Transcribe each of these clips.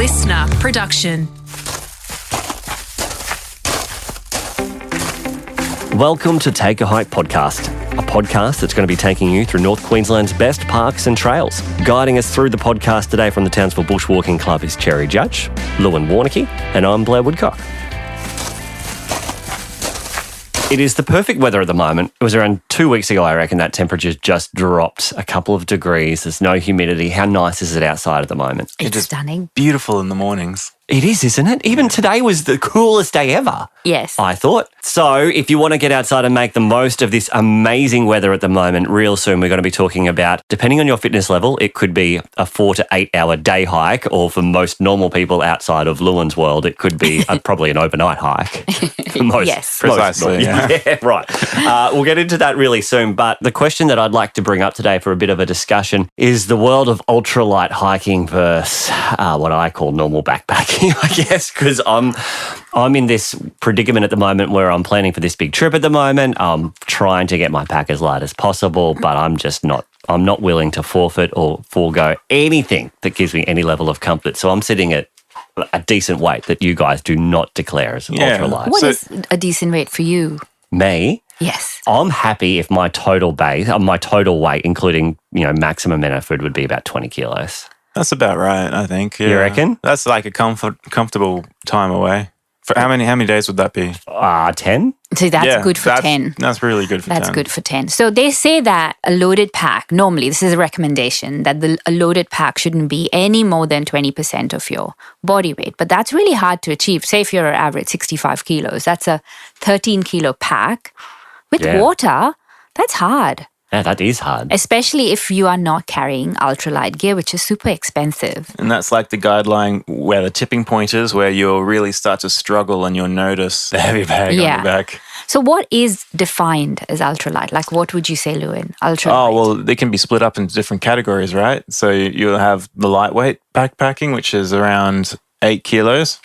listener production. Welcome to Take a Hike Podcast, a podcast that's going to be taking you through North Queensland's best parks and trails. Guiding us through the podcast today from the Townsville Bushwalking Club is Cherry Judge, Lewin Warnicky, and I'm Blair Woodcock. It is the perfect weather at the moment. It was around 2 weeks ago, I reckon, that temperature just dropped a couple of degrees. There's no humidity. How nice is it outside at the moment? It's stunning. Beautiful in the mornings. It is, isn't it? Even today was the coolest day ever. Yes. I thought. So if you want to get outside and make the most of this amazing weather at the moment, real soon we're going to be talking about, depending on your fitness level, it could be a 4 to 8 hour day hike, or for most normal people outside of Lewin's world, it could be probably an overnight hike. For most, Yes. Precisely, yeah, right. We'll get into that really soon. But the question that I'd like to bring up today for a bit of a discussion is the world of ultralight hiking versus what I call normal backpacking. I guess, because I'm in this predicament at the moment where I'm planning for this big trip at the moment. I'm trying to get my pack as light as possible, but I'm not willing to forfeit or forego anything that gives me any level of comfort. So I'm sitting at a decent weight that you guys do not declare as ultralight. What is a decent weight for you? Me? Yes. I'm happy if my total weight, including, maximum amount of food, would be about 20 kilos. That's about right, I think. Yeah. You reckon? That's like a comfortable time away. For how many days would that be? 10? So that's good for 10. That's really good for 10. That's good for 10. So they say that a loaded pack, normally this is a recommendation, that a loaded pack shouldn't be any more than 20% of your body weight. But that's really hard to achieve. Say if you're average 65 kilos, that's a 13 kilo pack. With water, that's hard. Yeah, that is hard. Especially if you are not carrying ultralight gear, which is super expensive. And that's like the guideline where the tipping point is, where you'll really start to struggle and you'll notice the heavy bag on your back. So what is defined as ultralight? Like what would you say, Lewin? Ultralight? Oh, well, they can be split up into different categories, right? So you'll have the lightweight backpacking, which is around 8 kilos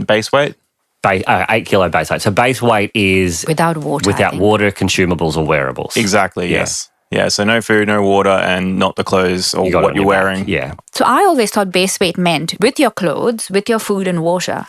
base weight. 8 kilo base weight. So base weight is without water. Without water, consumables or wearables. Exactly, yes. Yeah, so no food, no water, and not the clothes or what you're wearing. Yeah. So I always thought base weight meant with your clothes, with your food and water.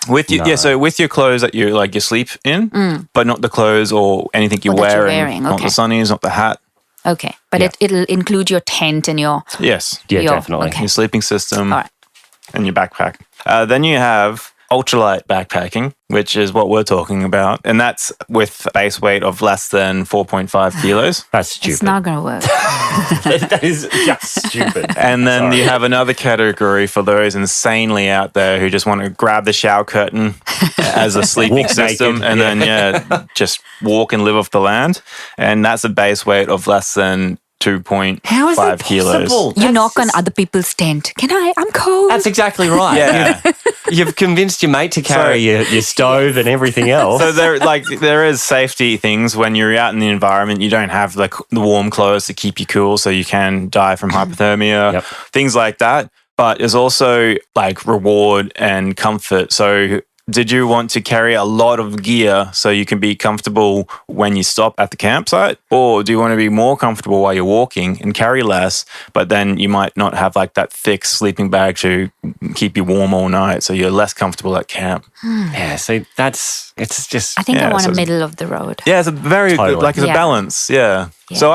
So with your clothes that you sleep in, but not the clothes or anything you're wearing. Not the sunnies, not the hat. Okay, but it'll include your tent and your... Yes. Yeah, definitely. Your sleeping system and your backpack. Then you have ultralight backpacking, which is what we're talking about. And that's with a base weight of less than 4.5 kilos. That's stupid. It's not going to work. That is just stupid. And then you have another category for those insanely out there who just want to grab the shower curtain as a sleeping system naked, and then, just walk and live off the land. And that's a base weight of less than 2.5 kilos. You knock on other people's tent. I'm cold. That's exactly right. Yeah. You've convinced your mate to carry your stove and everything else. So there is safety things when you're out in the environment. You don't have the warm clothes to keep you cool, so you can die from hypothermia, things like that. But there's also reward and comfort. So did you want to carry a lot of gear so you can be comfortable when you stop at the campsite? Or do you want to be more comfortable while you're walking and carry less, but then you might not have that thick sleeping bag to keep you warm all night, so you're less comfortable at camp? Yeah, so it's just... I think I want a middle of the road. Yeah, it's a very good, it's a balance, yeah. So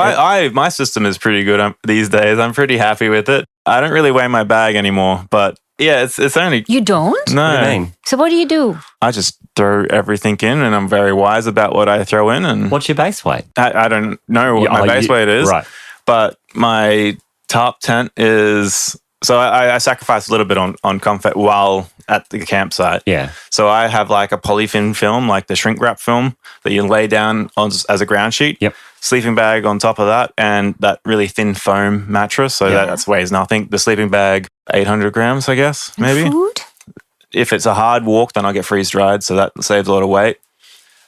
my system is pretty good these days. I'm pretty happy with it. I don't really weigh my bag anymore, but... Yeah, it's only... You don't? No. What do you mean? So what do you do? I just throw everything in, and I'm very wise about what I throw in. And what's your base weight? I don't know what my base weight is. Right. But my top tent is... So I sacrifice a little bit on comfort while at the campsite. Yeah. So I have a polythene film, the shrink wrap film that you lay down as a ground sheet. Yep. Sleeping bag on top of that, and that really thin foam mattress. So that weighs nothing. The sleeping bag, 800 grams, I guess, maybe. Food? If it's a hard walk, then I'll get freeze dried. So that saves a lot of weight.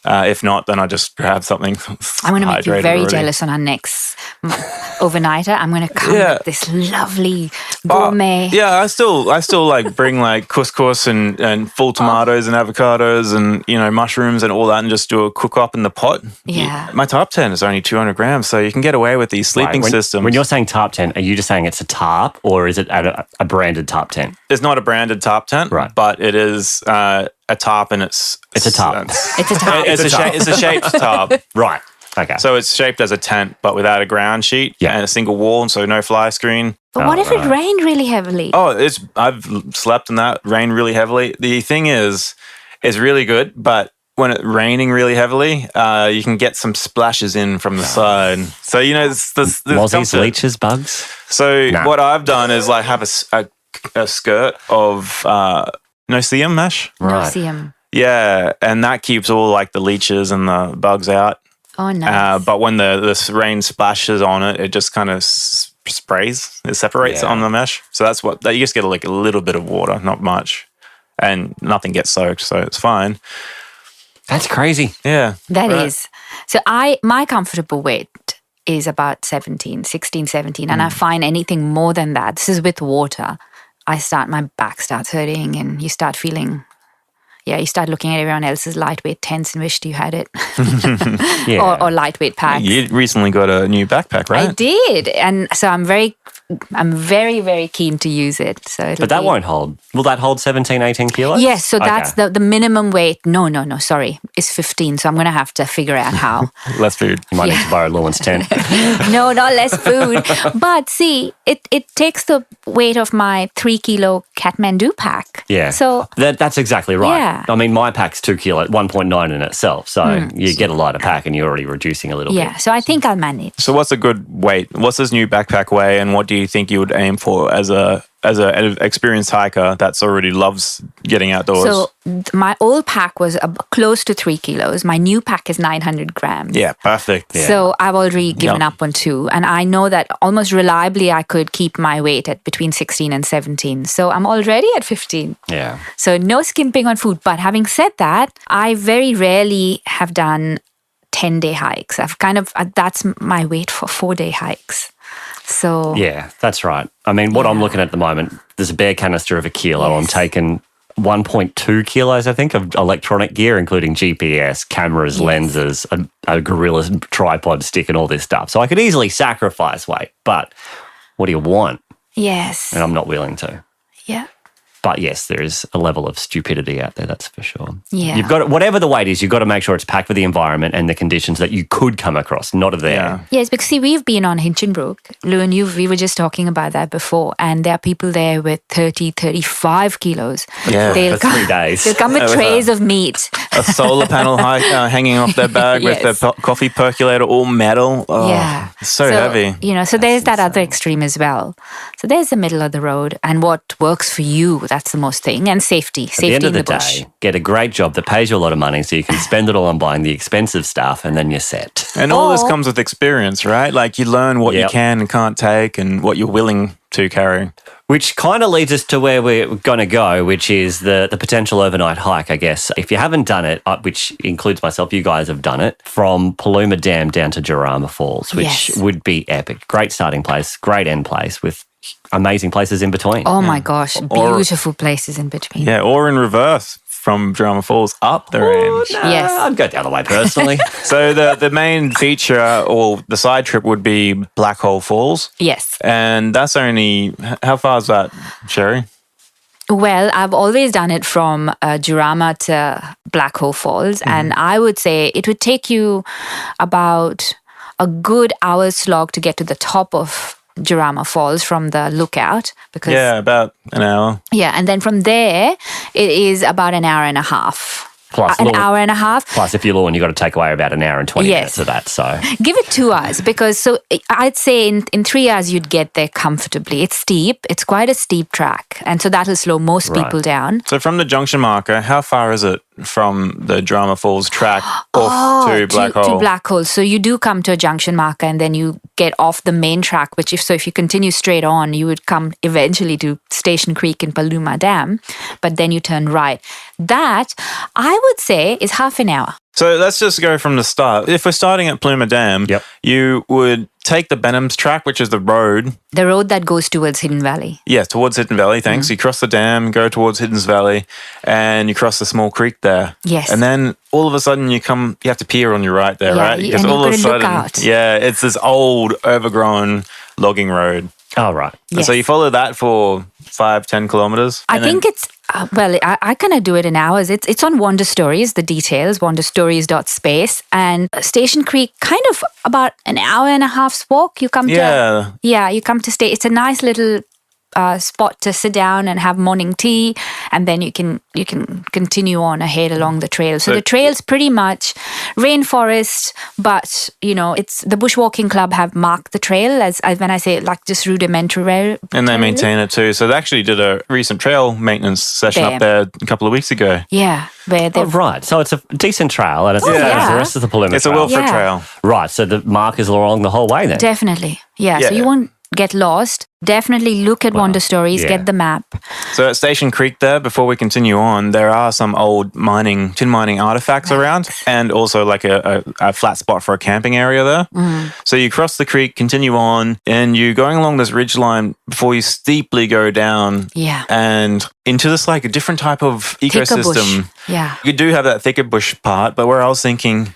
If not, then I just grab something. I'm going to make you hydrated very already. jealous on our next overnighter. I'm going to come with this lovely gourmet. I still like bring like couscous and full tomatoes and avocados and mushrooms and all that, and just do a cook up in the pot. Yeah. My tarp tent is only 200 grams, so you can get away with these sleeping systems. When you're saying tarp tent, are you just saying it's a tarp, or is it a branded tarp tent? It's not a branded tarp tent, right? But it is a tarp, and it's a tarp. It's a tarp. It's a shaped tarp. Right. Okay. So it's shaped as a tent, but without a ground sheet and a single wall, so no fly screen. But what if it rained really heavily? Oh, I've slept in that, rained really heavily. The thing is, it's really good, but when it's raining really heavily, you can get some splashes in from the side. So, it's mozzies, leeches, bugs? So what I've done is like have a skirt of no-see-um mesh. Right. No-see-um. Yeah, and that keeps all like the leeches and the bugs out. Oh, nice. But when the rain splashes on it, it just kind of sprays. It separates on the mesh. So that's you just get like a little bit of water, not much, and nothing gets soaked, so it's fine. That's crazy. Yeah. That is. So my comfortable weight is about 16, 17. And I find anything more than that, this is with water, my back starts hurting and you start feeling... Yeah, you start looking at everyone else's lightweight tents and wished you had it. or lightweight packs. You recently got a new backpack, right? I did. And so I'm very, very keen to use it. But that won't hold. Will that hold 17, 18 kilos? Yes, so that's the minimum weight. No, sorry, is 15. So I'm going to have to figure out how. Less food. You might need to borrow Lewin's tent. No, not less food. But see, it takes the weight of my 3 kilo Kathmandu pack. Yeah. So that's exactly right. Yeah. I mean, my pack's 2 kilo, 1.9 in itself. So you get a lighter pack and you're already reducing a little bit. Yeah, so I think I'll manage. So what's a good weight? What's this new backpack weigh, and what do you think you would aim for as an experienced hiker that's already loves getting outdoors? So my old pack was close to 3 kilos. My new pack is 900 grams. Yeah, perfect. Yeah. So I've already given up on 2. And I know that almost reliably I could keep my weight at between 16 and 17. So I'm already at 15. Yeah. So no skimping on food. But having said that, I very rarely have done 10-day hikes. That's my weight for 4-day hikes. So yeah, that's right. I mean, what I'm looking at the moment, there's a bare canister of 1 kilo. Yes. I'm taking 1.2 kilos, I think, of electronic gear, including GPS, cameras, lenses, a gorilla tripod stick and all this stuff. So I could easily sacrifice weight, but what do you want? Yes. And I'm not willing to. Yeah. But yes, there is a level of stupidity out there, that's for sure. Yeah. You've got whatever the weight is, you've got to make sure it's packed for the environment and the conditions that you could come across, not there. Yeah. Yes, because see, we've been on Hinchinbrook. Lou and we were just talking about that before, and there are people there with 30, 35 kilos. Yeah, for 3 days. They'll come with trays of meat. A solar panel hanging off their bag with their coffee percolator, all metal. Oh, Yeah. It's so heavy. So there's that other extreme as well. So there's the middle of the road, and what works for you, that's the most thing. And safety At the end of in the the bush. day, get a great job that pays you a lot of money so you can spend it all on buying the expensive stuff and then you're set. And all this comes with experience, right? Like you learn what you Yep. can and can't take and what you're willing to carry. Which kind of leads us to where we're going to go, which is the potential overnight hike, I guess. If you haven't done it, which includes myself, you guys have done it, from Paluma Dam down to Jourama Falls, which would be epic. Great starting place, great end place with amazing places in between. Oh my gosh, beautiful places in between. Yeah, or in reverse from Jourama Falls up the range. No, Yes. I'd go the other way personally. So the main feature or the side trip would be Black Hole Falls. Yes. And that's only, how far is that, Sherry? Well, I've always done it from Jourama to Black Hole Falls, and I would say it would take you about a good hour's slog to get to the top of Jourama Falls from the lookout. Because About an hour. Yeah, and then from there, it is about an hour and a half. Plus An hour and a half. Plus, if you're low, you've got to take away about an hour and 20 minutes of that. So Give it 2 hours because I'd say in 3 hours you'd get there comfortably. It's steep. It's quite a steep track. And so that'll slow most people down. So from the junction marker, how far is it from the Jourama Falls track off to Black Hole. To Black Hole. So you do come to a junction marker and then you get off the main track, which if you continue straight on, you would come eventually to Station Creek and Paluma Dam, but then you turn right. That, I would say, is half an hour. So let's just go from the start. If we're starting at Paluma Dam, you would take the Benham's track, which is the road. The road that goes towards Hidden Valley. Yeah, towards Hidden Valley, thanks. You cross the dam, go towards Hidden Valley, and you cross the small creek there. Yes. And then all of a sudden you have to peer on your right there, right? Because all of a sudden, it's this old, overgrown logging road. Oh, right. Yes. And so you follow that for 5-10 kilometers. I think it's, I kind of do it in hours. It's on Wander Stories, the details, wanderstories.space. And Station Creek, kind of about an hour and a half's walk. You come to, you come to stay. It's a nice little spot to sit down and have morning tea, and then you can continue on ahead along the trail. So the trail's pretty much rainforest, but it's the Bushwalking Club have marked the trail as when I say like just rudimentary. And they maintain it too. So they actually did a recent trail maintenance session up there a couple of weeks ago. Yeah. Right. So it's a decent trail, and it's as the rest of the Paluma It's a Wilfred trail. Right. So the markers are along the whole way then. Definitely. Yeah. So you won't get lost. Definitely look at Wander Stories, get the map. So at Station Creek there, before we continue on, there are some old tin mining artifacts around, and also like a flat spot for a camping area there. So you cross the creek, continue on, and you're going along this ridge line before you steeply go down and into this like a different type of ecosystem. Yeah. You do have that thicker bush part, but where I was thinking,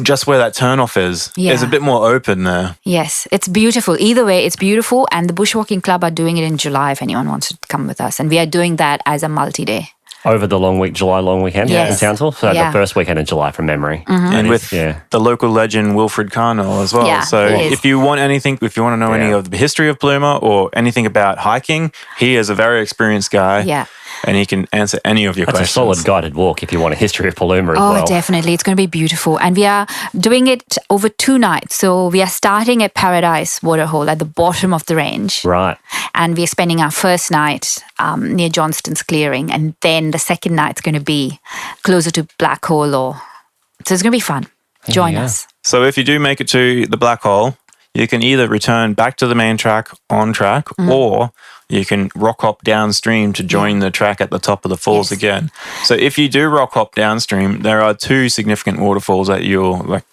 just where that turnoff is a bit more open there. Yes, it's beautiful. Either way, it's beautiful. And the Bushwalking Club are doing it in July if anyone wants to come with us. And we are doing that as a multi-day. Over the July long weekend in Townsville. So the first weekend in July from memory. And with the local legend Wilfred Carnell as well. So if you want to know any of the history of Paluma or anything about hiking, he is a very experienced guy. Yeah. And he can answer any of your questions. It's a solid guided walk if you want a history of Paluma as well. Oh, definitely. It's going to be beautiful. And we are doing it over 2 nights. So we are starting at Paradise Waterhole at the bottom of the range. Right. And we are spending our first night near Johnston's Clearing. And then the second night's going to be closer to Black Hole. So it's going to be fun. Join us. So if you do make it to the Black Hole, you can either return back to the main track on track or you can rock hop downstream to join the track at the top of the falls again. So if you do rock hop downstream, there are 2 significant waterfalls that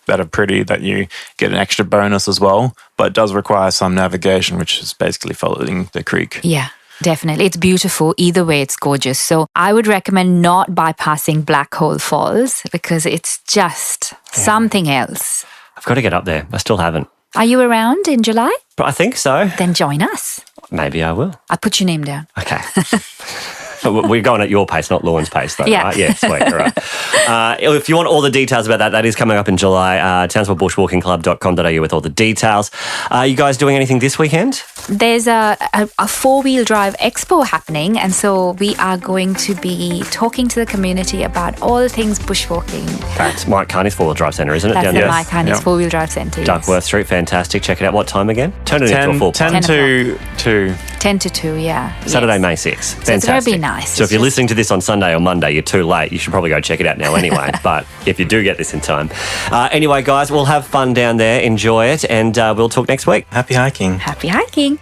are pretty, that you get an extra bonus as well, but it does require some navigation, which is basically following the creek. Yeah. Definitely. It's beautiful. Either way, it's gorgeous. So I would recommend not bypassing Black Hole Falls because it's just something else. I've got to get up there. I still haven't. Are you around in July? I think so. Then join us. Maybe I will. I'll put your name down. Okay. We're going at your pace, not Lauren's pace, though, right? Yeah, sweet. All right. If you want all the details about that is coming up in July. TownsvilleBushwalkingClub.com.au with all the details. Are you guys doing anything this weekend? There's a 4-wheel drive expo happening, and so we are going to be talking to the community about all things bushwalking. That's Mike Carney's 4-wheel drive centre, isn't it? That's the Mike Carney's 4-wheel drive centre. Duckworth Street, fantastic. Check it out. What time again? Turn it into a full 10 to 2. 10 to 2, yeah. Saturday, May 6th. Fantastic. So it's going to be nice. So if you're listening to this on Sunday or Monday, you're too late. You should probably go check it out now anyway. But if you do get this in time. Anyway, guys, we'll have fun down there. Enjoy it. And we'll talk next week. Happy hiking. Happy hiking.